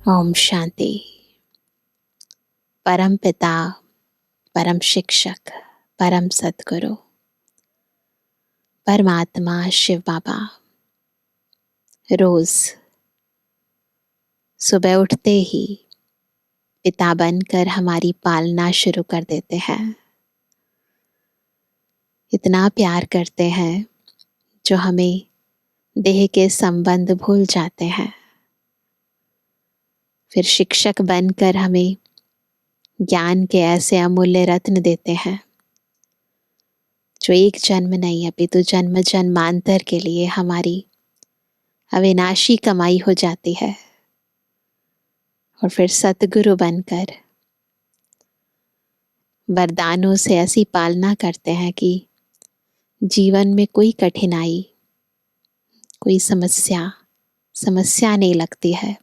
ओम शांति। परम पिता, परम शिक्षक, परम सद्गुरु, परमात्मा शिव बाबा रोज सुबह उठते ही पिता बनकर हमारी पालना शुरू कर देते हैं। इतना प्यार करते हैं जो हमें देह के संबंध भूल जाते हैं। फिर शिक्षक बनकर हमें ज्ञान के ऐसे अमूल्य रत्न देते हैं जो एक जन्म नहीं अपितु जन्म जन्मांतर के लिए हमारी अविनाशी कमाई हो जाती है। और फिर सतगुरु बनकर वरदानों से ऐसी पालना करते हैं कि जीवन में कोई कठिनाई, कोई समस्या नहीं लगती है।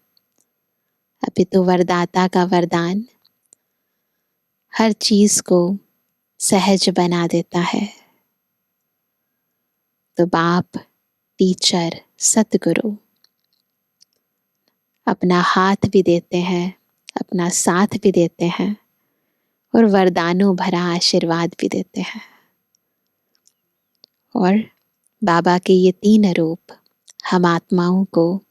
अपितु वरदाता का वरदान हर चीज को सहज बना देता है। तो बाप, टीचर, सतगुरु अपना हाथ भी देते हैं, अपना साथ भी देते हैं और वरदानों भरा आशीर्वाद भी देते हैं। और बाबा के ये 3 रूप हम आत्माओं को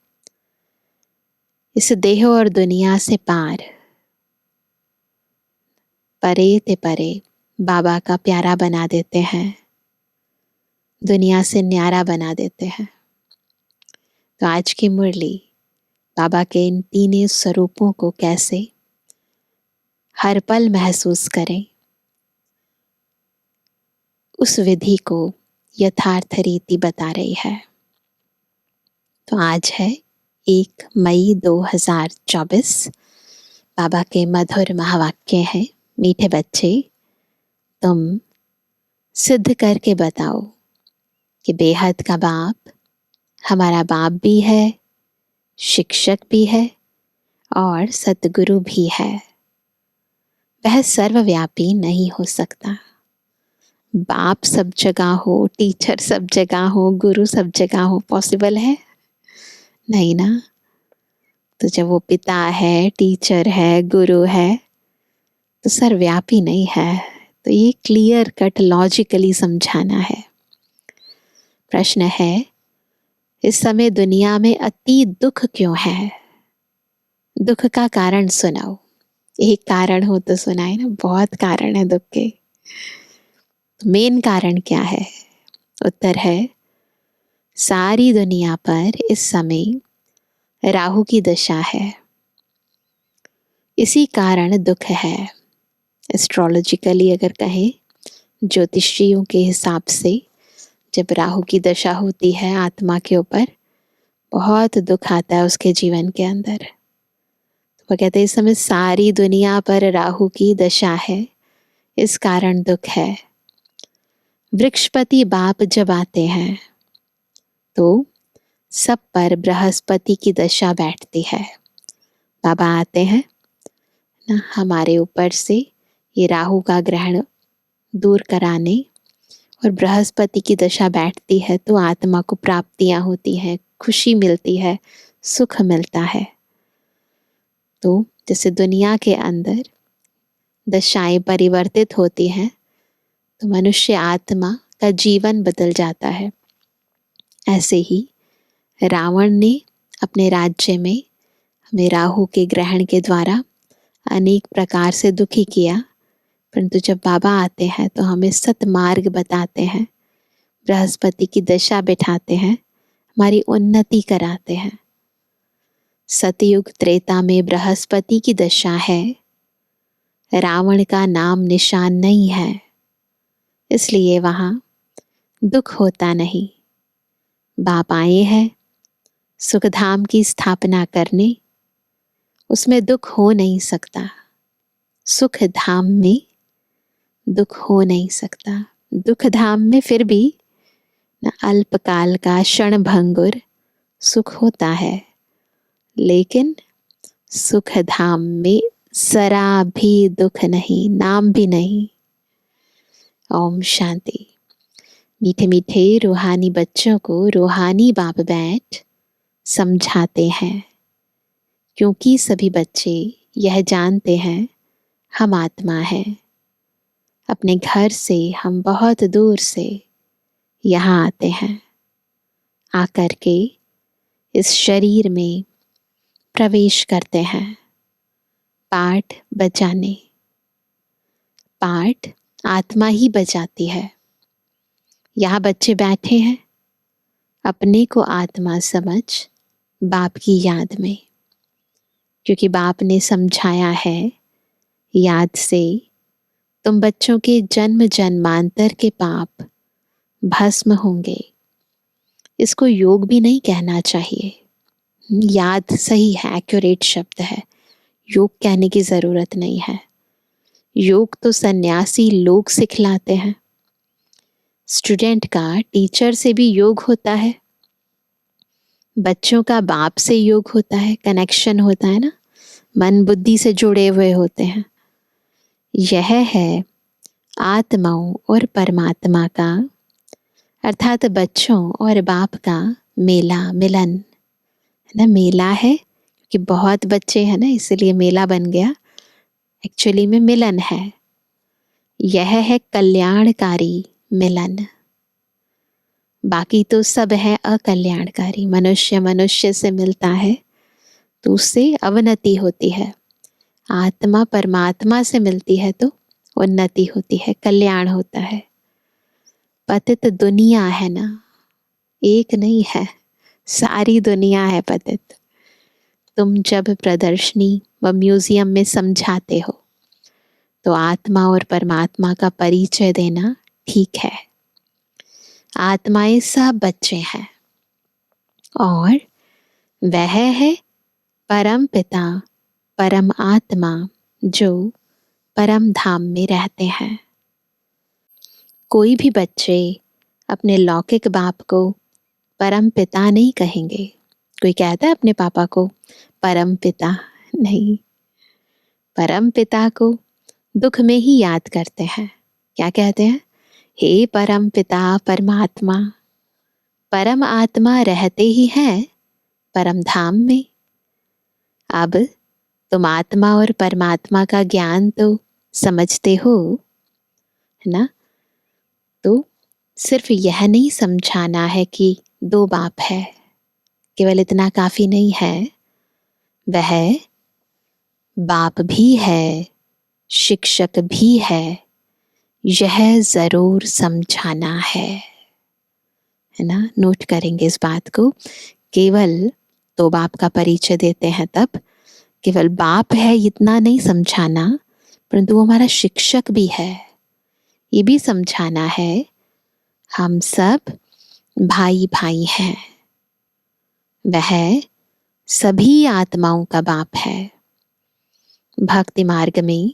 इस देह और दुनिया से पार, परे ते परे बाबा का प्यारा बना देते हैं, दुनिया से न्यारा बना देते हैं। तो आज की मुरली बाबा के इन 3 स्वरूपों को कैसे हर पल महसूस करें, उस विधि को यथार्थ रीति बता रही है। तो आज है 1 मई 2024। बाबा के मधुर महावाक्य हैं, मीठे बच्चे तुम सिद्ध करके बताओ कि बेहद का बाप हमारा बाप भी है, शिक्षक भी है और सतगुरु भी है। वह सर्वव्यापी नहीं हो सकता। बाप सब जगह हो, टीचर सब जगह हो, गुरु सब जगह हो, पॉसिबल है? नहीं ना। तो जब वो पिता है, टीचर है, गुरु है, तो सर्वव्यापी नहीं है। तो ये क्लियर कट लॉजिकली समझाना है। प्रश्न है, इस समय दुनिया में अति दुख क्यों है? दुख का कारण सुनाओ। एक कारण हो तो सुनाए ना, बहुत कारण है दुख के। मेन कारण क्या है? उत्तर है, सारी दुनिया पर इस समय राहु की दशा है, इसी कारण दुख है। एस्ट्रोलॉजिकली अगर कहें, ज्योतिषियों के हिसाब से जब राहु की दशा होती है आत्मा के ऊपर, बहुत दुख आता है उसके जीवन के अंदर। वो कहते हैं इस समय सारी दुनिया पर राहु की दशा है, इस कारण दुख है। वृक्षपति बाप जब आते हैं तो सब पर बृहस्पति की दशा बैठती है। बाबा आते हैं ना हमारे ऊपर से ये राहु का ग्रहण दूर कराने, और बृहस्पति की दशा बैठती है तो आत्मा को प्राप्तियां होती हैं, खुशी मिलती है, सुख मिलता है। तो जैसे दुनिया के अंदर दशाएं परिवर्तित होती हैं तो मनुष्य आत्मा का जीवन बदल जाता है। ऐसे ही रावण ने अपने राज्य में हमें राहु के ग्रहण के द्वारा अनेक प्रकार से दुखी किया, परंतु जब बाबा आते हैं तो हमें सतमार्ग बताते हैं, बृहस्पति की दशा बिठाते हैं, हमारी उन्नति कराते हैं। सतयुग त्रेता में बृहस्पति की दशा है, रावण का नाम निशान नहीं है, इसलिए वहां दुख होता नहीं। बाप आए हैं सुखधाम की स्थापना करने, उसमें दुख हो नहीं सकता। सुख धाम में दुख हो नहीं सकता। दुख धाम में फिर भी न अल्पकाल का क्षण भंगुर सुख होता है, लेकिन सुख धाम में जरा भी दुख नहीं, नाम भी नहीं। ओम शांति। मीठे मीठे रूहानी बच्चों को रूहानी बाप बैठ समझाते हैं, क्योंकि सभी बच्चे यह जानते हैं हम आत्मा हैं। अपने घर से हम बहुत दूर से यहाँ आते हैं, आकर के इस शरीर में प्रवेश करते हैं पाठ बजाने। पाठ आत्मा ही बजाती है। यहाँ बच्चे बैठे हैं अपने को आत्मा समझ बाप की याद में, क्योंकि बाप ने समझाया है याद से तुम बच्चों के जन्म जन्मांतर के पाप भस्म होंगे। इसको योग भी नहीं कहना चाहिए, याद सही है, एक्यूरेट शब्द है। योग कहने की जरूरत नहीं है। योग तो सन्यासी लोग सिखलाते हैं। स्टूडेंट का टीचर से भी योग होता है, बच्चों का बाप से योग होता है, कनेक्शन होता है ना, मन बुद्धि से जुड़े हुए होते हैं। यह है आत्माओं और परमात्मा का, अर्थात बच्चों और बाप का मेला, मिलन है ना। मेला है क्योंकि बहुत बच्चे हैं ना, इसलिए मेला बन गया। एक्चुअली में मिलन है। यह है कल्याणकारी मिलन। बाकी तो सब है अकल्याणकारी। मनुष्य मनुष्य से मिलता है तो उससे अवनति होती है, आत्मा परमात्मा से मिलती है तो उन्नति होती है, कल्याण होता है। पतित दुनिया है ना, एक नहीं है, सारी दुनिया है पतित। तुम जब प्रदर्शनी व म्यूजियम में समझाते हो तो आत्मा और परमात्मा का परिचय देना ठीक है। आत्माएं सब बच्चे हैं और वह है परम पिता, परम आत्मा जो परम धाम में रहते हैं। कोई भी बच्चे अपने लौकिक बाप को परम पिता नहीं कहेंगे। कोई कहता है अपने पापा को परम पिता? नहीं, परम पिता को दुख में ही याद करते हैं। क्या कहते हैं? हे परम पिता परमात्मा। परम आत्मा रहते ही हैं परम धाम में। अब तुम आत्मा और परमात्मा का ज्ञान तो समझते हो है ना, तो सिर्फ यह नहीं समझाना है कि दो बाप है, केवल इतना काफी नहीं है। वह बाप भी है, शिक्षक भी है, यह जरूर समझाना है ना। नोट करेंगे इस बात को। केवल दो बाप का परिचय देते हैं तब केवल बाप है इतना नहीं समझाना, परंतु वो हमारा शिक्षक भी है ये भी समझाना है। हम सब भाई भाई हैं। वह सभी आत्माओं का बाप है। भक्ति मार्ग में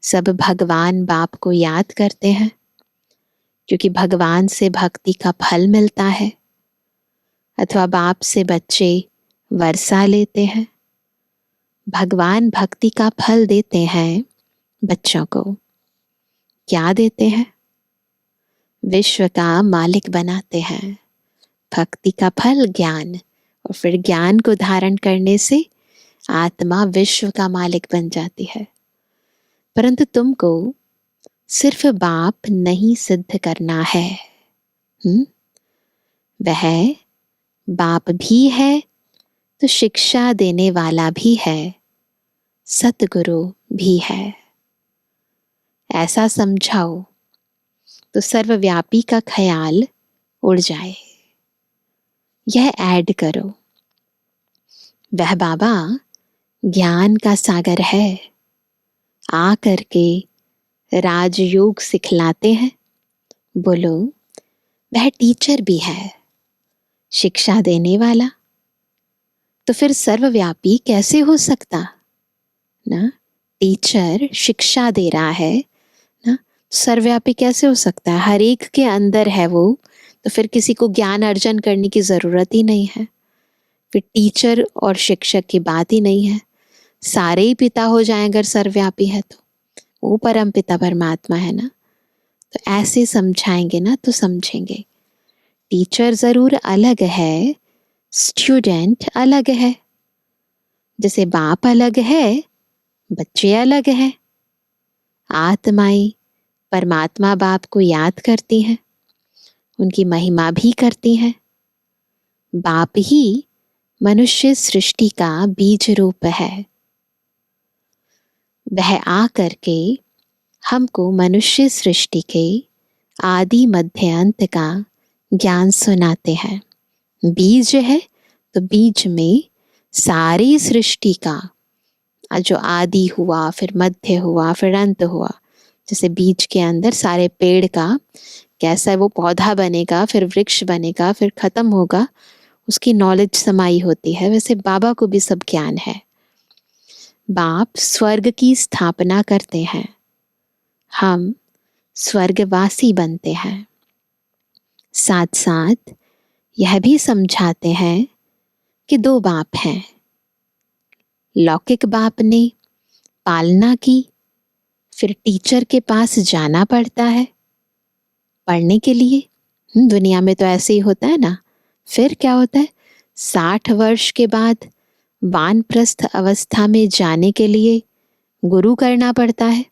सब भगवान बाप को याद करते हैं क्योंकि भगवान से भक्ति का फल मिलता है, अथवा बाप से बच्चे वर्षा लेते हैं। भगवान भक्ति का फल देते हैं बच्चों को। क्या देते हैं? विश्व का मालिक बनाते हैं। भक्ति का फल ज्ञान, और फिर ज्ञान को धारण करने से आत्मा विश्व का मालिक बन जाती है। परंतु तुमको सिर्फ बाप नहीं सिद्ध करना है। वह बाप भी है तो शिक्षा देने वाला भी है, सतगुरु भी है। ऐसा समझाओ तो सर्वव्यापी का ख्याल उड़ जाए। यह ऐड करो, वह बाबा ज्ञान का सागर है, आ करके राजयोग सिखलाते हैं। बोलो वह टीचर भी है, शिक्षा देने वाला। तो फिर सर्वव्यापी कैसे हो सकता ना? टीचर शिक्षा दे रहा है ना, सर्वव्यापी कैसे हो सकता है? हर एक के अंदर है वो, तो फिर किसी को ज्ञान अर्जन करने की जरूरत ही नहीं है। फिर टीचर और शिक्षक की बात ही नहीं है। सारे ही पिता हो जाएं अगर सर्वव्यापी है तो। वो परम पिता परमात्मा है ना। तो ऐसे समझाएंगे ना तो समझेंगे। टीचर जरूर अलग है, स्टूडेंट अलग है। जैसे बाप अलग है, बच्चे अलग हैं। आत्माएं परमात्मा बाप को याद करती हैं, उनकी महिमा भी करती हैं। बाप ही मनुष्य सृष्टि का बीज रूप है। वह आ करके हमको मनुष्य सृष्टि के आदि मध्य अंत का ज्ञान सुनाते हैं। बीज है तो बीज में सारी सृष्टि का जो आदि हुआ, फिर मध्य हुआ, फिर अंत हुआ। जैसे बीज के अंदर सारे पेड़ का कैसा वो पौधा बनेगा, फिर वृक्ष बनेगा, फिर खत्म होगा, उसकी नॉलेज समाई होती है। वैसे बाबा को भी सब ज्ञान है। बाप स्वर्ग की स्थापना करते हैं, हम स्वर्गवासी बनते हैं। साथ साथ यह भी समझाते हैं कि दो बाप हैं। लौकिक बाप ने पालना की, फिर टीचर के पास जाना पड़ता है पढ़ने के लिए। दुनिया में तो ऐसे ही होता है ना। फिर क्या होता है, 60 वर्ष के बाद वानप्रस्थ अवस्था में जाने के लिए गुरु करना पड़ता है।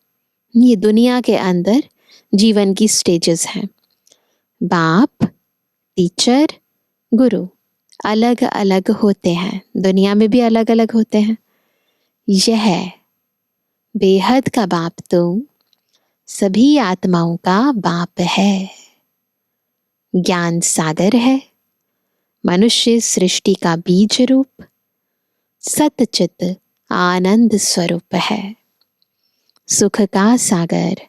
ये दुनिया के अंदर जीवन की स्टेजेस हैं। बाप, टीचर, गुरु अलग अलग होते हैं, दुनिया में भी अलग अलग होते हैं। यह बेहद का बाप तो सभी आत्माओं का बाप है, ज्ञान सागर है, मनुष्य सृष्टि का बीज रूप, सतचित आनंद स्वरूप है, सुख का सागर,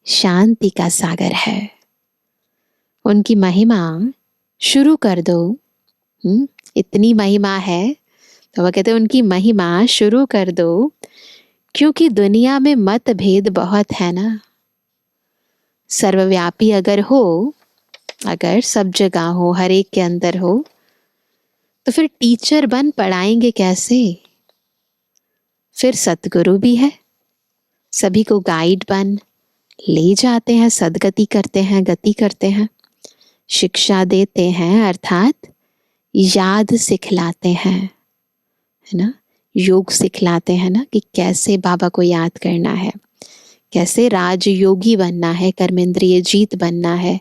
शांति का सागर है। उनकी महिमा शुरू कर दो। इतनी महिमा है तो वह कहते हैं उनकी महिमा शुरू कर दो, क्योंकि दुनिया में मतभेद बहुत है ना। सर्वव्यापी अगर हो, अगर सब जगह हो, हर एक के अंदर हो, तो फिर टीचर बन पढ़ाएंगे कैसे। फिर सतगुरु भी है, सभी को गाइड बन ले जाते हैं, सदगति करते हैं, गति करते हैं, शिक्षा देते हैं, अर्थात याद सिखलाते हैं, है ना। योग सिखलाते हैं ना, कि कैसे बाबा को याद करना है, कैसे राजयोगी बनना है, कर्मेंद्रिय जीत बनना है,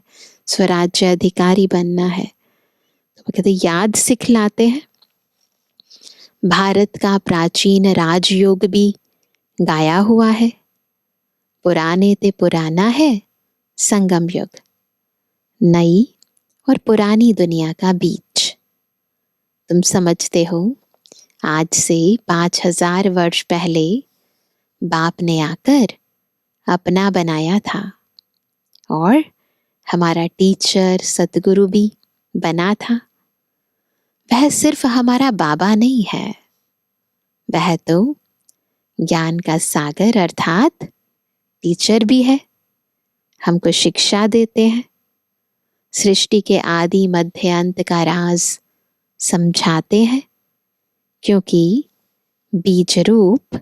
स्वराज्य अधिकारी बनना है। तो वो कहते याद सिखलाते हैं। भारत का प्राचीन राजयोग भी गाया हुआ है। पुराने ते पुराना है संगम युग, नई और पुरानी दुनिया का बीच। तुम समझते हो, आज से 5000 वर्ष पहले बाप ने आकर अपना बनाया था, और हमारा टीचर सतगुरु भी बना था। वह सिर्फ हमारा बाबा नहीं है, वह तो ज्ञान का सागर अर्थात टीचर भी है। हमको शिक्षा देते हैं, सृष्टि के आदि मध्य अंत का राज समझाते हैं, क्योंकि बीज रूप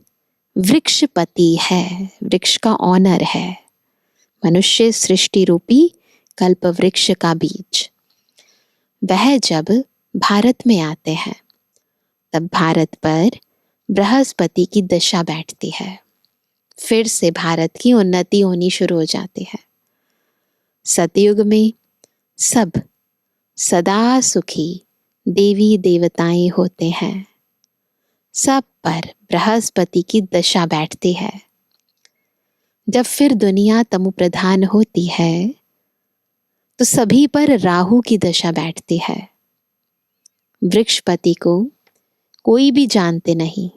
वृक्षपति है, वृक्ष का ऑनर है, मनुष्य सृष्टि रूपी कल्प वृक्ष का बीज। वह जब भारत में आते हैं तब भारत पर बृहस्पति की दशा बैठती है, फिर से भारत की उन्नति होनी शुरू हो जाती है। सतयुग में सब सदा सुखी देवी देवताएं होते हैं, सब पर बृहस्पति की दशा बैठती है। जब फिर दुनिया तमु प्रधान होती है तो सभी पर राहु की दशा बैठती है। वृक्षपति को कोई भी जानते नहीं,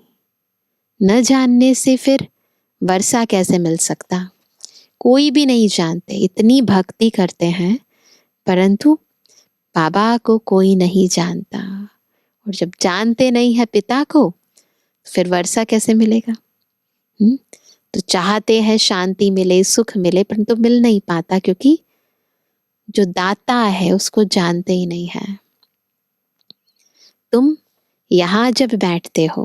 न जानने से फिर वर्षा कैसे मिल सकता, कोई भी नहीं जानते। इतनी भक्ति करते हैं परंतु बाबा को कोई नहीं जानता, और जब जानते नहीं है पिता को फिर वर्षा कैसे मिलेगा। तो चाहते हैं शांति मिले, सुख मिले, परंतु मिल नहीं पाता, क्योंकि जो दाता है उसको जानते ही नहीं है। तुम यहां जब बैठते हो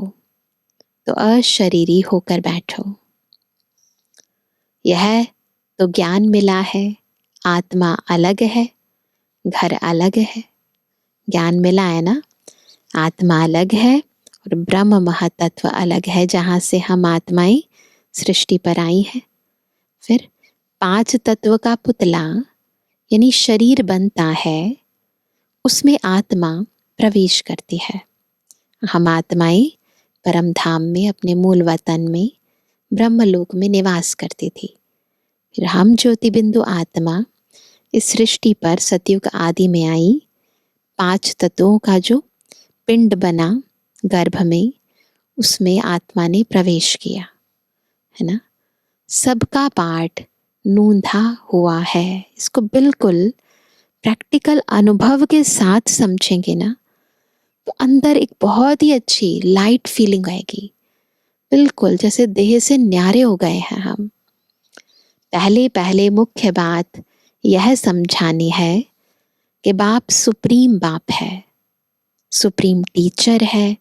तो अशरीरी होकर बैठो। यह तो ज्ञान मिला है, आत्मा अलग है, घर अलग है। ज्ञान मिला है ना, आत्मा अलग है और ब्रह्म महातत्व अलग है, जहाँ से हम आत्माएं सृष्टि पर आई हैं। फिर 5 तत्व का पुतला यानी शरीर बनता है, उसमें आत्मा प्रवेश करती है। हम आत्माएं परम धाम में, अपने मूल वतन में, ब्रह्मलोक में निवास करती थी। फिर हम ज्योति बिंदु आत्मा इस सृष्टि पर सतयुग आदि में आई। 5 तत्वों का जो पिंड बना गर्भ में, उसमें आत्मा ने प्रवेश किया, है ना। सबका पाठ नूंधा हुआ है। इसको बिल्कुल प्रैक्टिकल अनुभव के साथ समझेंगे ना, तो अंदर एक बहुत ही अच्छी लाइट फीलिंग आएगी, बिल्कुल जैसे देह से न्यारे हो गए हैं हम। पहले पहले मुख्य बात यह समझानी है कि बाप सुप्रीम बाप है, सुप्रीम टीचर है।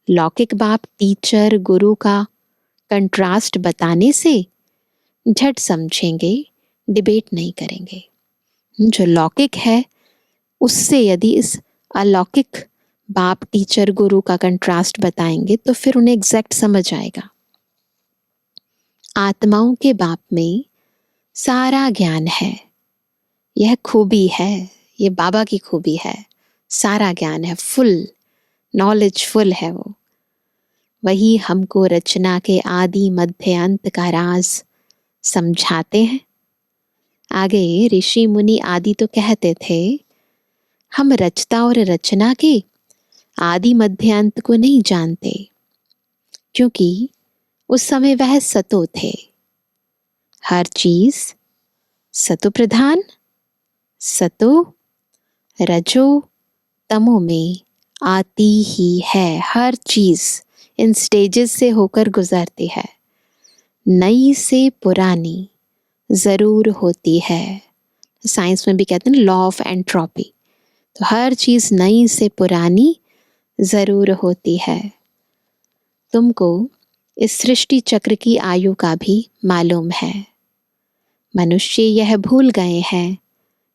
लौकिक बाप टीचर गुरु का कंट्रास्ट बताने से झट समझेंगे, डिबेट नहीं करेंगे। जो लौकिक है उससे यदि इस अलौकिक बाप टीचर गुरु का कंट्रास्ट बताएंगे तो फिर उन्हें एग्जैक्ट समझ आएगा। आत्माओं के बाप में सारा ज्ञान है, यह खूबी है, ये बाबा की खूबी है। सारा ज्ञान है, फुल नॉलेज फुल है वो। वही हमको रचना के आदि मध्य अंत का राज समझाते हैं। आगे ऋषि मुनि आदि तो कहते थे हम रचता और रचना के आदि मध्य अंत को नहीं जानते, क्योंकि उस समय वह सतो थे। हर चीज सतो प्रधान, सतो रजो तमो में आती ही है। हर चीज इन स्टेजेस से होकर गुजरती है। नई से पुरानी जरूर होती है। साइंस में भी कहते हैं लॉ ऑफ एंट्रोपी। तो हर चीज नई से पुरानी जरूर होती है। तुमको इस सृष्टि चक्र की आयु का भी मालूम है। मनुष्य यह भूल गए हैं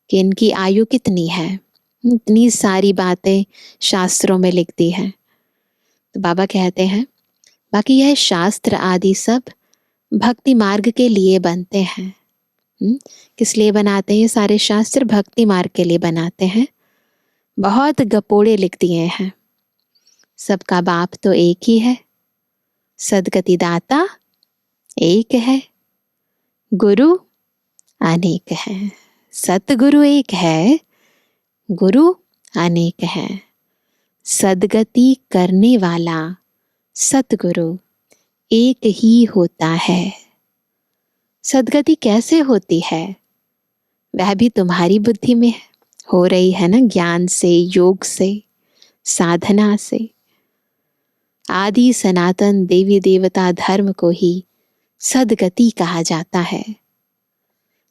कि इनकी आयु कितनी है। इतनी सारी बातें शास्त्रों में लिख दी हैं। तो बाबा कहते हैं बाकी यह शास्त्र आदि सब भक्ति मार्ग के लिए बनते हैं। किस लिए बनाते हैं ये सारे शास्त्र? भक्ति मार्ग के लिए बनाते हैं। बहुत गपोड़े लिख दिए हैं। सबका बाप तो एक ही है, सदगति दाता एक है, गुरु अनेक हैं। सतगुरु एक है, गुरु अनेक हैं। सदगति करने वाला सतगुरु एक ही होता है। सदगति कैसे होती है वह भी तुम्हारी बुद्धि में हो रही है ना, ज्ञान से, योग से, साधना से। आदि सनातन देवी देवता धर्म को ही सदगति कहा जाता है।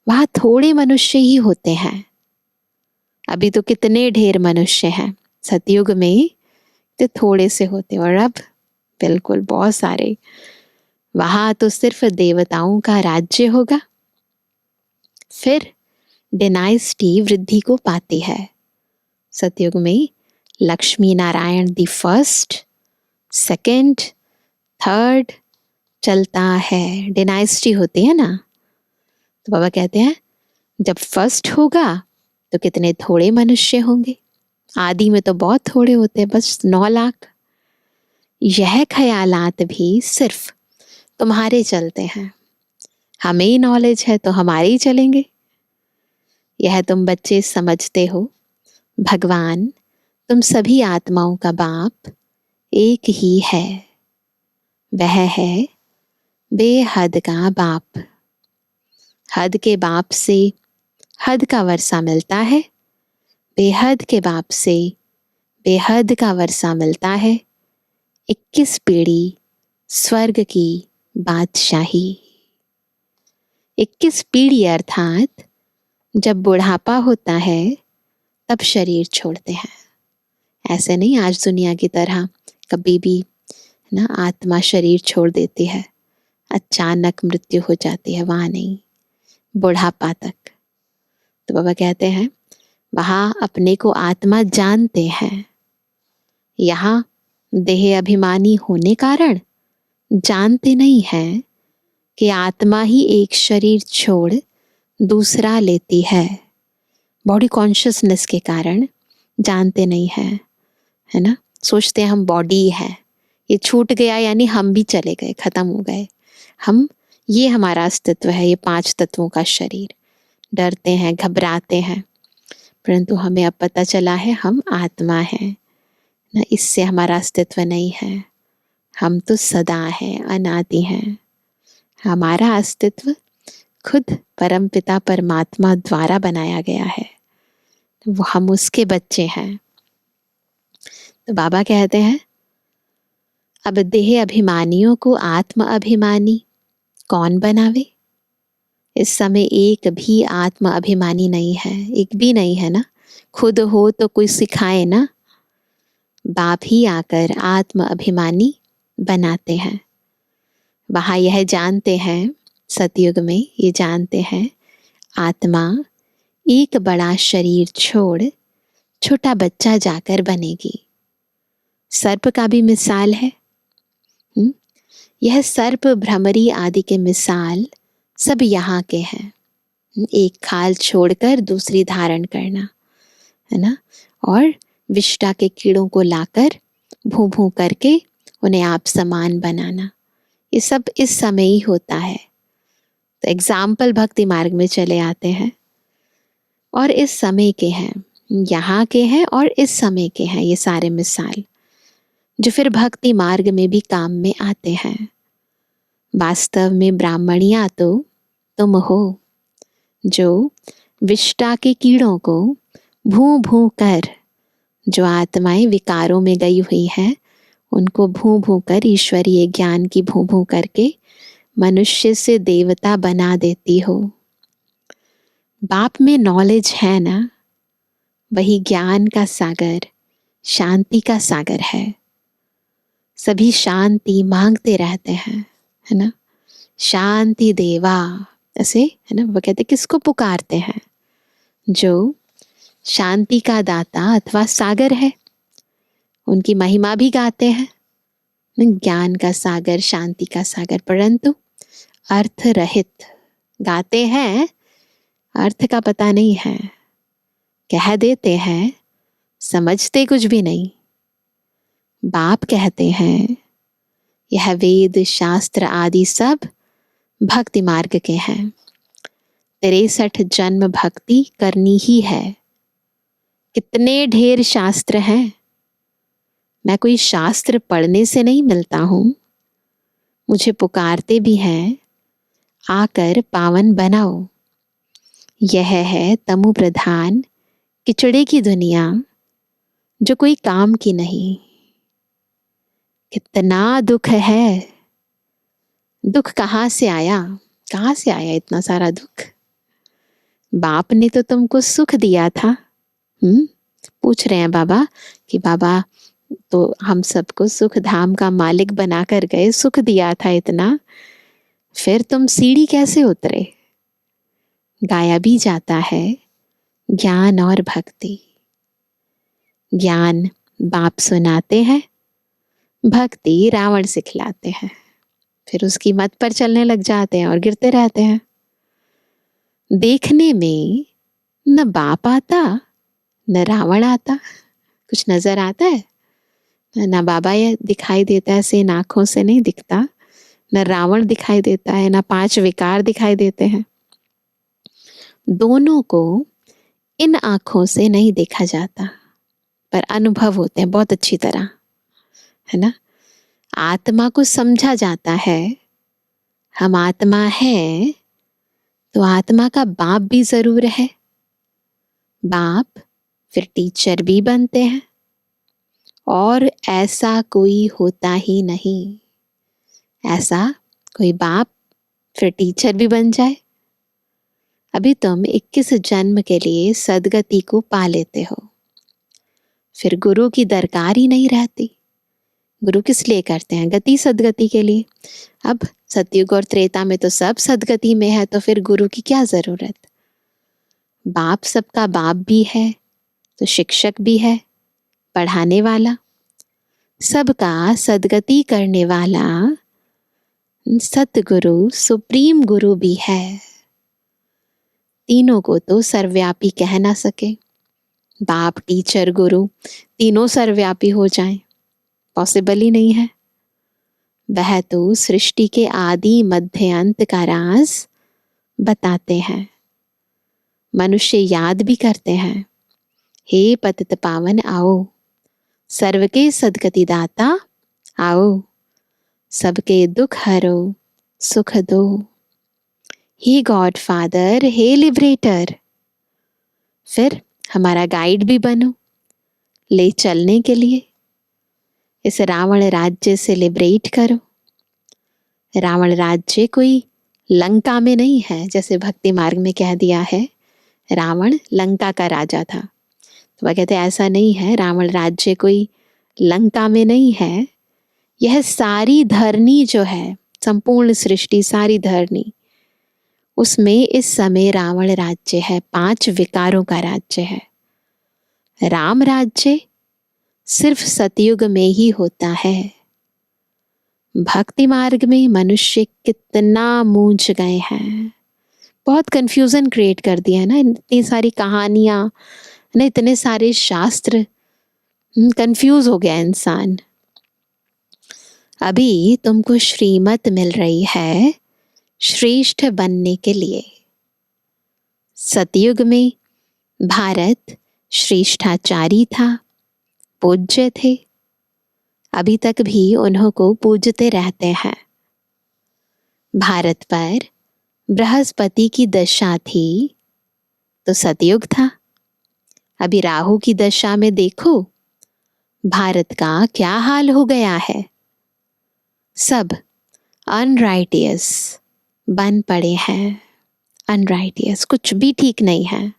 वहां थोड़े मनुष्य ही होते हैं। अभी तो कितने ढेर मनुष्य हैं। सतयुग में तो थोड़े से होते, और अब बिल्कुल बहुत सारे। वहां तो सिर्फ देवताओं का राज्य होगा। फिर डायनेस्टी वृद्धि को पाती है। सतयुग में Lakshmi Narayan the first, second, third चलता है। डायनेस्टी होती है ना। तो बाबा कहते हैं जब फर्स्ट होगा तो कितने थोड़े मनुष्य होंगे। आदि में तो बहुत थोड़े होते हैं, बस 9 लाख। यह ख्यालात भी सिर्फ तुम्हारे चलते हैं। हमें ही नॉलेज है तो हमारे ही चलेंगे। यह तुम बच्चे समझते हो। भगवान तुम सभी आत्माओं का बाप एक ही है। वह है बेहद का बाप। हद के बाप से हद का वर्षा मिलता है, बेहद के बाप से बेहद का वर्षा मिलता है। 21 पीढ़ी स्वर्ग की बादशाही। 21 पीढ़ी अर्थात जब बुढ़ापा होता है तब शरीर छोड़ते हैं। ऐसे नहीं आज दुनिया की तरह कभी भी ना आत्मा शरीर छोड़ देती है, अचानक मृत्यु हो जाती है। वहां नहीं, बुढ़ापा तक। तो बाबा कहते हैं वहां अपने को आत्मा जानते हैं, यहाँ देह अभिमानी होने कारण जानते नहीं हैं कि आत्मा ही एक शरीर छोड़ दूसरा लेती है। बॉडी कॉन्शियसनेस के कारण जानते नहीं हैं, है ना। सोचते हैं हम बॉडी है, ये छूट गया यानी हम भी चले गए, खत्म हो गए हम, ये हमारा अस्तित्व है, ये 5 तत्वों का शरीर। डरते हैं, घबराते हैं, परंतु हमें अब पता चला है हम आत्मा हैं ना, इससे हमारा अस्तित्व नहीं है। हम तो सदा हैं, अनादि हैं। हमारा अस्तित्व खुद परमपिता परमात्मा द्वारा बनाया गया है, वो हम उसके बच्चे हैं। तो बाबा कहते हैं अब देह अभिमानियों को आत्म अभिमानी कौन बनावे। इस समय एक भी आत्म अभिमानी नहीं है, एक भी नहीं है ना। खुद हो तो कोई सिखाए ना, बाप ही आकर आत्म अभिमानी बनाते हैं। वहाँ यह जानते हैं, सतयुग में ये जानते हैं, आत्मा एक बड़ा शरीर छोड़ छोटा बच्चा जाकर बनेगी। सर्प का भी मिसाल है। यह सर्प भ्रमरी आदि के मिसाल सब यहाँ के हैं। एक खाल छोड़कर दूसरी धारण करना, है ना, और विष्टा के कीड़ों को लाकर भूं भूं करके उन्हें आप समान बनाना, ये सब इस समय ही होता है। तो एग्जाम्पल भक्ति मार्ग में चले आते हैं और इस समय के हैं, यहाँ के हैं और इस समय के हैं, ये सारे मिसाल जो फिर भक्ति मार्ग में भी काम में आते हैं। वास्तव में ब्राह्मणिया तो तुम हो, जो विष्टा के कीड़ों को भूं भूं कर, जो आत्माएं विकारों में गई हुई हैं उनको भूं भूं कर, ईश्वरीय ज्ञान की भूं भूं करके मनुष्य से देवता बना देती हो। बाप में नॉलेज है ना, वही ज्ञान का सागर, शांति का सागर है। सभी शांति मांगते रहते हैं, है ना। शांति देवा ऐसे, है ना, वो कहते किसको पुकारते हैं, जो शांति का दाता अथवा सागर है, उनकी महिमा भी गाते हैं, ज्ञान का सागर, शांति का सागर, परंतु अर्थ रहित गाते हैं, अर्थ का पता नहीं है, कह देते हैं, समझते कुछ भी नहीं। बाप कहते हैं यह वेद शास्त्र आदि सब भक्ति मार्ग के हैं। 63 जन्म भक्ति करनी ही है। कितने ढेर शास्त्र हैं, मैं कोई शास्त्र पढ़ने से नहीं मिलता हूं, मुझे पुकारते भी हैं आकर पावन बनाओ। यह है तमु प्रधान किचड़े की दुनिया, जो कोई काम की नहीं। कितना दुख है, दुख कहाँ से आया, कहाँ से आया इतना सारा दुख। बाप ने तो तुमको सुख दिया था। पूछ रहे हैं बाबा कि बाबा तो हम सबको सुख धाम का मालिक बनाकर गए, सुख दिया था इतना, फिर तुम सीढ़ी कैसे उतरे। गाया भी जाता है ज्ञान और भक्ति। ज्ञान बाप सुनाते हैं, भक्ति रावण सिखलाते हैं, फिर उसकी मत पर चलने लग जाते हैं और गिरते रहते हैं। देखने में न बाप आता न रावण आता, कुछ नजर आता है ना। बाबा ये दिखाई देता है से आंखों से नहीं दिखता, न रावण दिखाई देता है, न 5 विकार दिखाई देते हैं। दोनों को इन आंखों से नहीं देखा जाता, पर अनुभव होते हैं बहुत अच्छी तरह, है ना। आत्मा को समझा जाता है, हम आत्मा है तो आत्मा का बाप भी जरूर है। बाप फिर टीचर भी बनते हैं, और ऐसा कोई होता ही नहीं, ऐसा कोई बाप फिर टीचर भी बन जाए। अभी तुम 21 जन्म के लिए सदगति को पा लेते हो, फिर गुरु की दरकार ही नहीं रहती। गुरु किस लिए करते हैं, गति सदगति के लिए। अब सतयुग और त्रेता में तो सब सदगति में है, तो फिर गुरु की क्या जरूरत। बाप सबका बाप भी है तो शिक्षक भी है, पढ़ाने वाला। सबका सद्गति करने वाला सतगुरु सुप्रीम गुरु भी है। तीनों को तो सर्वव्यापी कह ना सके, बाप टीचर गुरु तीनों सर्वव्यापी हो जाएं, पॉसिबल ही नहीं है। वह तो सृष्टि के आदि मध्य अंत का राज बताते हैं। मनुष्य याद भी करते हैं, हे पतित पावन आओ, सर्व के सद्गति दाता आओ, सबके दुख हरो सुख दो। हे गॉड फादर, हे लिबरेटर, फिर हमारा गाइड भी बनो, ले चलने के लिए इस रावण राज्य से लिबरेट करो। रावण राज्य कोई लंका में नहीं है, जैसे भक्ति मार्ग में कह दिया है रावण लंका का राजा था। तो वह कहते ऐसा नहीं है, रावण राज्य कोई लंका में नहीं है। यह सारी धरनी जो है, संपूर्ण सृष्टि, सारी धरनी, उसमें इस समय रावण राज्य है, 5 विकारों का राज्य है। राम राज्य सिर्फ सतयुग में ही होता है। भक्ति मार्ग में मनुष्य कितना मूंझ गए हैं, बहुत कंफ्यूजन क्रिएट कर दिया है ना, इतनी सारी कहानियां ना, इतने सारे शास्त्र, कंफ्यूज हो गया इंसान। अभी तुमको श्रीमत मिल रही है श्रेष्ठ बनने के लिए। सतयुग में भारत श्रेष्ठाचारी था, पूज्य थे, अभी तक भी उन्हों को पूजते रहते हैं। भारत पर बृहस्पति की दशा थी तो सतयुग था। अभी राहु की दशा में देखो भारत का क्या हाल हो गया है। सब अनराइटियस बन पड़े हैं, अनराइटियस, कुछ भी ठीक नहीं है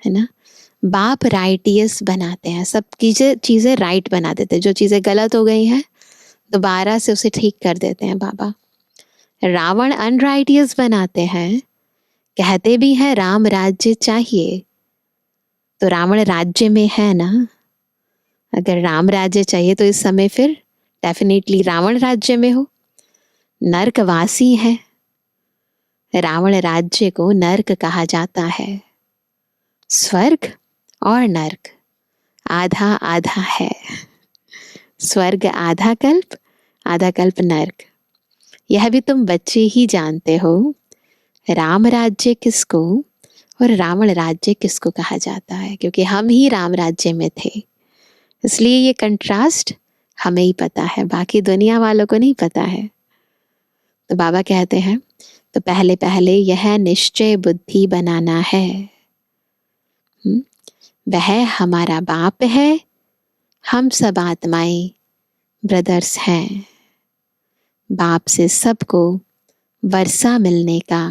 ना। बाप राइटियस बनाते हैं, सब चीजें राइट बना देते हैं, जो चीजें गलत हो गई हैं दोबारा से उसे ठीक कर देते हैं बाबा। रावण अनराइटियस बनाते हैं, कहते भी हैं राम राज्य चाहिए, तो रावण राज्य में है ना। अगर राम राज्य चाहिए तो इस समय फिर डेफिनेटली रावण राज्य में हो, नरकवासी है। रावण राज्य को नरक कहा जाता है। स्वर्ग और नरक आधा आधा है, स्वर्ग आधा कल्प नरक। यह भी तुम बच्चे ही जानते हो, राम राज्य किसको और रावण राज्य किसको कहा जाता है, क्योंकि हम ही राम राज्य में थे, इसलिए ये कंट्रास्ट हमें ही पता है, बाकी दुनिया वालों को नहीं पता है। तो बाबा कहते हैं तो पहले पहले यह निश्चय बुद्धि बनाना है, वह हमारा बाप है, हम सब आत्माएं ब्रदर्स हैं। बाप से सबको वर्षा मिलने का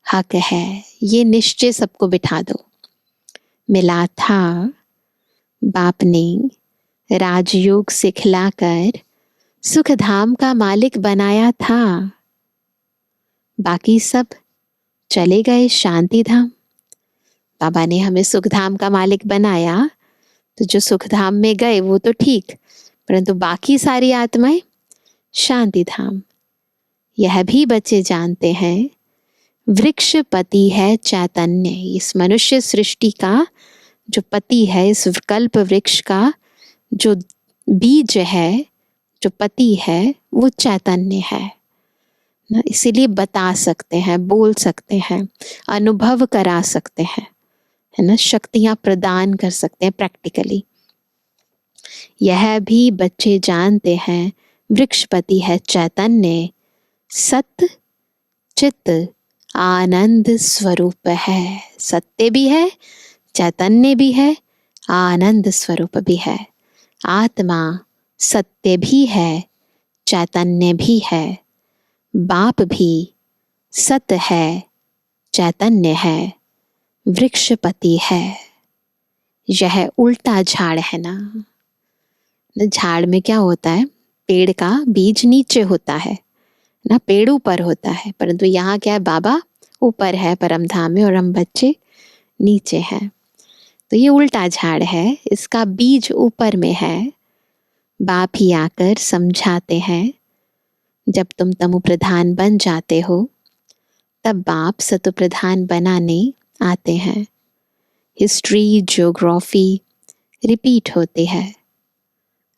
हक है, ये निश्चय सबको बिठा दो। मिला था बाप ने राजयोग सिखलाकर सुखधाम का मालिक बनाया था, बाकी सब चले गए शांति धाम। बाबा ने हमें सुखधाम का मालिक बनाया, तो जो सुखधाम में गए वो तो ठीक, परंतु बाकी सारी आत्माएं शांति धाम। यह भी बच्चे जानते हैं वृक्ष पति है चैतन्य, इस मनुष्य सृष्टि का जो पति है, इस कल्प वृक्ष का जो बीज है, जो पति है, वो चैतन्य है ना। इसीलिए बता सकते हैं, बोल सकते हैं, अनुभव करा सकते हैं, है ना, शक्तियां प्रदान कर सकते हैं प्रैक्टिकली। यह भी बच्चे जानते हैं वृक्षपति है चैतन्य, सत्य चित्त आनंद स्वरूप है। सत्य भी है, चैतन्य भी है, आनंद स्वरूप भी है। आत्मा सत्य भी है, चैतन्य भी है, बाप भी सत्य है, चैतन्य है, वृक्षपति है। यह उल्टा झाड़ है ना। झाड़ में क्या होता है, पेड़ का बीज नीचे होता है ना, पेड़ ऊपर होता है, परंतु यहाँ क्या है, बाबा ऊपर है परम धाम में और हम बच्चे नीचे हैं। तो ये उल्टा झाड़ है, इसका बीज ऊपर में है, बाप ही आकर समझाते हैं, जब तुम तमु प्रधान बन जाते हो तब बाप सतो प्रधान बनाने आते हैं। हिस्ट्री, ज्योग्राफी रिपीट होती है।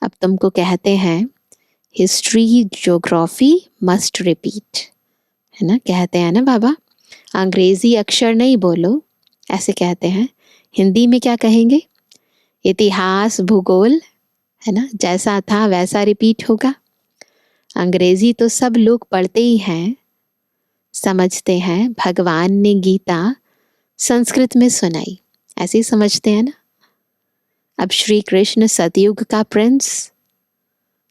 अब तुमको कहते हैं हिस्ट्री, ज्योग्राफी मस्ट रिपीट, है ना, कहते हैं ना बाबा। अंग्रेजी अक्षर नहीं बोलो, ऐसे कहते हैं। हिंदी में क्या कहेंगे? इतिहास, भूगोल, है ना, जैसा था वैसा रिपीट होगा। अंग्रेजी तो सब लोग पढ़ते ही हैं, समझते हैं। भगवान ने गीता संस्कृत में सुनाई, ऐसे ही समझते हैं ना। अब श्री कृष्ण सतयुग का प्रिंस,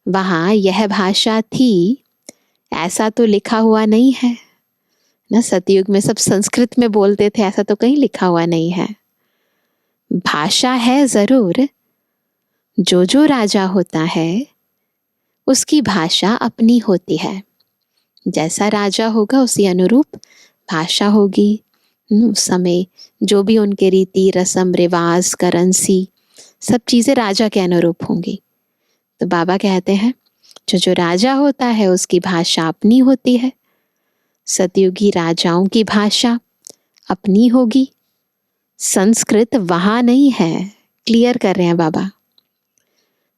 वहां यह भाषा थी ऐसा तो लिखा हुआ नहीं है ना। सतयुग में सब संस्कृत में बोलते थे, ऐसा तो कहीं लिखा हुआ नहीं है। भाषा है जरूर, जो जो राजा होता है उसकी भाषा अपनी होती है। जैसा राजा होगा उसी अनुरूप भाषा होगी। उस समय जो भी उनके रीति, रस्म, रिवाज, करेंसी, सब चीजें राजा के अनुरूप होंगी। तो बाबा कहते हैं जो जो राजा होता है उसकी भाषा अपनी होती है। सतयुगी राजाओं की भाषा अपनी होगी, संस्कृत वहां नहीं है। क्लियर कर रहे हैं बाबा।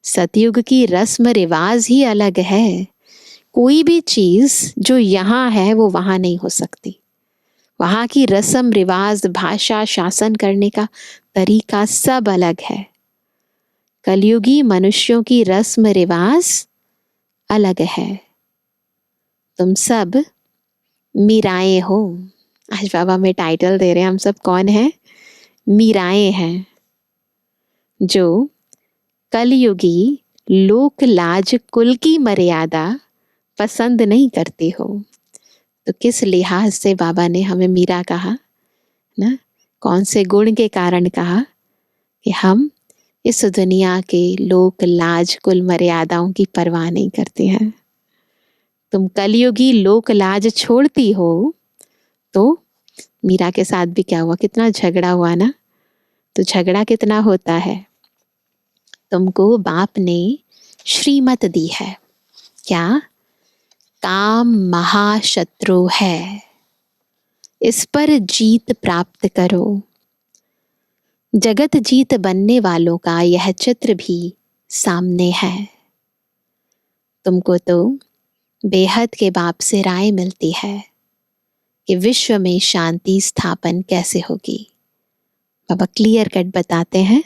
सतयुग की रस्म रिवाज ही अलग है। कोई भी चीज जो यहाँ है वो वहां नहीं हो सकती। वहां की रस्म रिवाज, भाषा, शासन करने का तरीका सब अलग है। कलयुगी मनुष्यों की रस्म रिवाज अलग है। तुम सब मीराएं हो। आज बाबा में टाइटल दे रहे हैं, हम सब कौन है? मीराएं हैं, जो कलयुगी लोक लाज कुल की मर्यादा पसंद नहीं करती हो। तो किस लिहाज से बाबा ने हमें मीरा कहा ना? कौन से गुण के कारण कहा कि हम इस दुनिया के लोक लाज कुल मर्यादाओं की परवाह नहीं करते हैं। तुम कलयुगी लोक लाज छोड़ती हो। तो मीरा के साथ भी क्या हुआ? कितना झगड़ा हुआ ना। तो झगड़ा कितना होता है? तुमको बाप ने श्रीमत दी है। क्या? काम महाशत्रु है, इस पर जीत प्राप्त करो। जगत जीत बनने वालों का यह चित्र भी सामने है। तुमको तो बेहद के बाप से राय मिलती है कि विश्व में शांति स्थापन कैसे होगी। बाबा क्लियर कट बताते हैं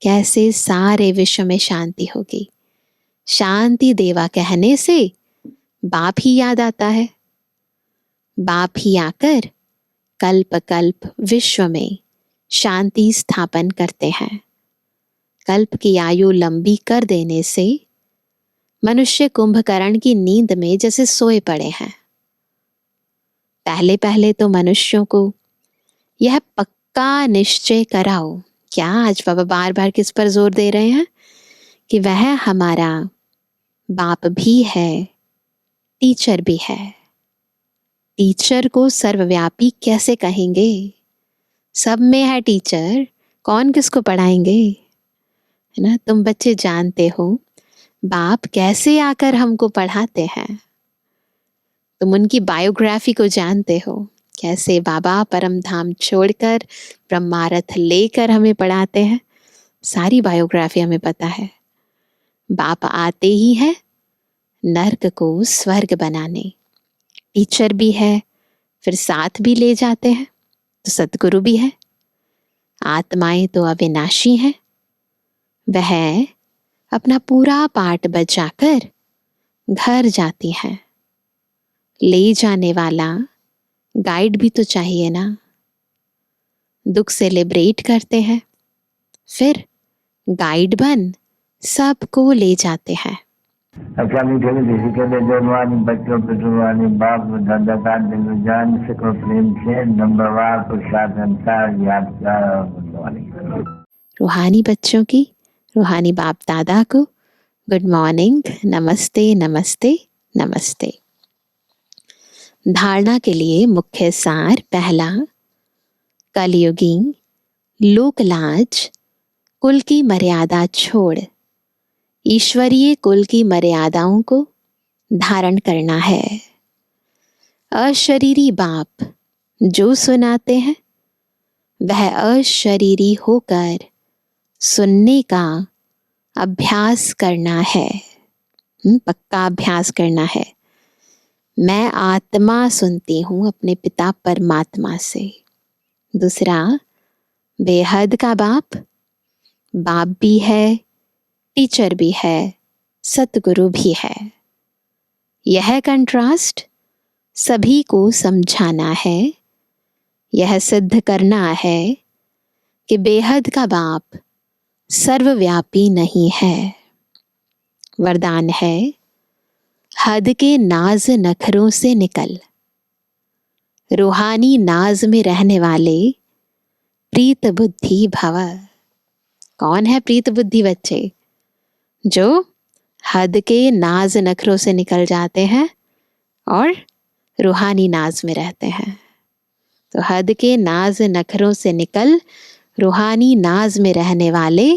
कैसे सारे विश्व में शांति होगी। शांति देवा कहने से बाप ही याद आता है। बाप ही आकर कल्प कल्प विश्व में शांति स्थापन करते हैं। कल्प की आयु लंबी कर देने से मनुष्य कुंभकर्ण की नींद में जैसे सोए पड़े हैं। पहले पहले तो मनुष्यों को यह पक्का निश्चय कराओ। क्या आज बाबा बार बार किस पर जोर दे रहे हैं? कि वह हमारा बाप भी है, टीचर भी है। टीचर को सर्वव्यापी कैसे कहेंगे? सब में है टीचर, कौन किसको पढ़ाएंगे? है ना। तुम बच्चे जानते हो बाप कैसे आकर हमको पढ़ाते हैं। तुम उनकी बायोग्राफी को जानते हो, कैसे बाबा परम धाम छोड़कर ब्रह्मारथ लेकर हमें पढ़ाते हैं। सारी बायोग्राफी हमें पता है। बाप आते ही है नर्क को स्वर्ग बनाने। टीचर भी है, फिर साथ भी ले जाते हैं, तो सतगुरु भी है। आत्माएं तो अविनाशी हैं। वह अपना पूरा पाठ बजाकर घर जाती हैं। ले जाने वाला गाइड भी तो चाहिए ना। दुख सेलिब्रेट करते हैं, फिर गाइड बन सबको ले जाते हैं। अच्छा मीठे मीठे के बेजवानी बच्चों पिटवानी बाप दादा का दिल जान सको प्रेम से नंबरवार प्रसाद अंसार याद का। रूहानी बच्चों की, रूहानी बाप दादा को गुड मॉर्निंग, नमस्ते नमस्ते नमस्ते। धारणा के लिए मुख्य सार पहला, कलयुगी लोकलाज कुल की मर्यादा छोड़ ईश्वरीय कुल की मर्यादाओं को धारण करना है। अशरीरी बाप जो सुनाते हैं वह अशरीरी होकर सुनने का अभ्यास करना है। पक्का अभ्यास करना है। मैं आत्मा सुनती हूँ अपने पिता परमात्मा से। दूसरा, बेहद का बाप भी है, टीचर भी है, सतगुरु भी है। यह कंट्रास्ट सभी को समझाना है। यह सिद्ध करना है कि बेहद का बाप सर्वव्यापी नहीं है। वरदान है, हद के नाज नखरों से निकल रूहानी नाज में रहने वाले प्रीत बुद्धि भव। कौन है प्रीत बुद्धि बच्चे? जो हद के नाज नखरों से निकल जाते हैं और रूहानी नाज में रहते हैं। तो हद के नाज नखरों से निकल रूहानी नाज में रहने वाले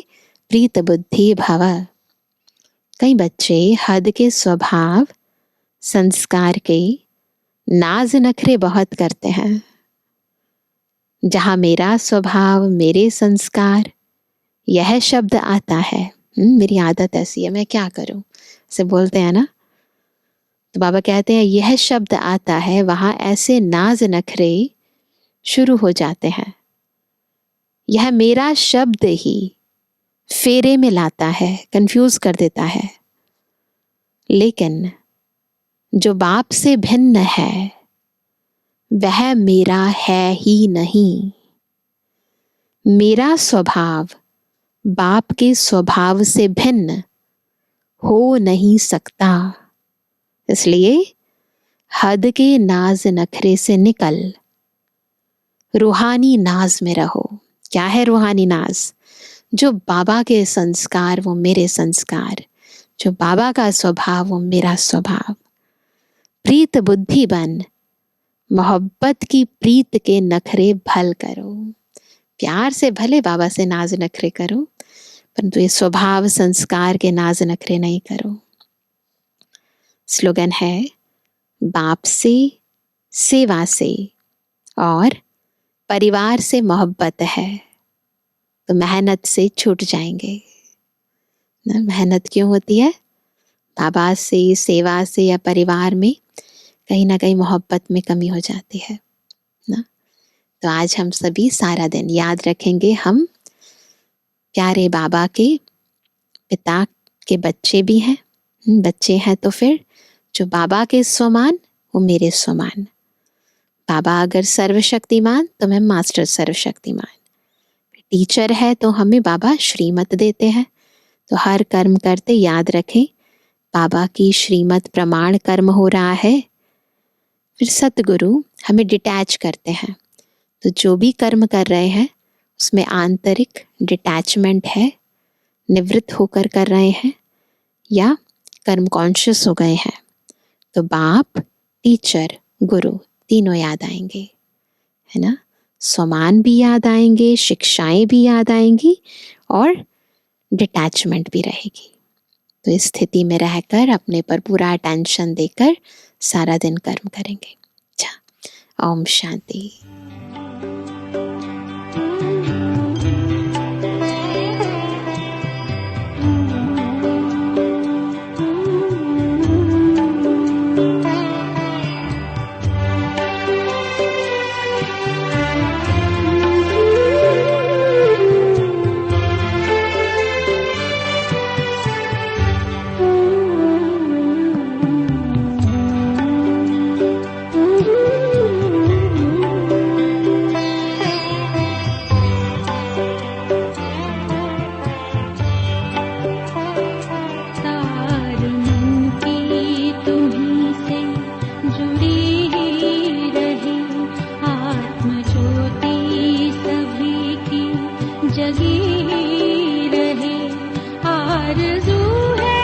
प्रीत बुद्धि भव। कई बच्चे हद के स्वभाव संस्कार के नाज नखरे बहुत करते हैं। जहां मेरा स्वभाव, मेरे संस्कार, यह शब्द आता है, मेरी आदत ऐसी है, मैं क्या करूं, से बोलते हैं ना। तो बाबा कहते हैं यह शब्द आता है, वहां ऐसे नाज नखरे शुरू हो जाते हैं। यह मेरा शब्द ही फेरे में लाता है, कंफ्यूज कर देता है। लेकिन जो बाप से भिन्न है वह मेरा है ही नहीं। मेरा स्वभाव बाप के स्वभाव से भिन्न हो नहीं सकता। इसलिए हद के नाज नखरे से निकल रूहानी नाज में रहो। क्या है रूहानी नाज? जो बाबा के संस्कार वो मेरे संस्कार, जो बाबा का स्वभाव वो मेरा स्वभाव। प्रीत बुद्धि बन मोहब्बत की प्रीत के नखरे भल करो। प्यार से भले बाबा से नाज नखरे करो, परंतु ये स्वभाव संस्कार के नाज नखरे नहीं करो। स्लोगन है, बाप से, सेवा से और परिवार से मोहब्बत है तो मेहनत से छूट जाएंगे ना। मेहनत क्यों होती है? बाबा से, सेवा से या परिवार में कहीं ना कहीं मोहब्बत में कमी हो जाती है ना। तो आज हम सभी सारा दिन याद रखेंगे, हम प्यारे बाबा के पिता के बच्चे भी हैं। बच्चे हैं तो फिर जो बाबा के समान वो मेरे समान। बाबा अगर सर्वशक्तिमान तो मैं मास्टर सर्वशक्तिमान। टीचर है तो हमें बाबा श्रीमत देते हैं। तो हर कर्म करते याद रखें बाबा की श्रीमत प्रमाण कर्म हो रहा है। फिर सतगुरु हमें डिटैच करते हैं। तो जो भी कर्म कर रहे हैं उसमें आंतरिक डिटैचमेंट है, निवृत्त होकर कर रहे हैं या कर्म कॉन्शियस हो गए हैं, तो बाप, टीचर, गुरु तीनों याद आएंगे, है ना। समान भी याद आएंगे, शिक्षाएं भी याद आएंगी और डिटैचमेंट भी रहेगी। तो इस स्थिति में रहकर अपने पर पूरा अटेंशन देकर सारा दिन कर्म करेंगे। अच्छा, ओम शांति। जगी रहे आरज़ू है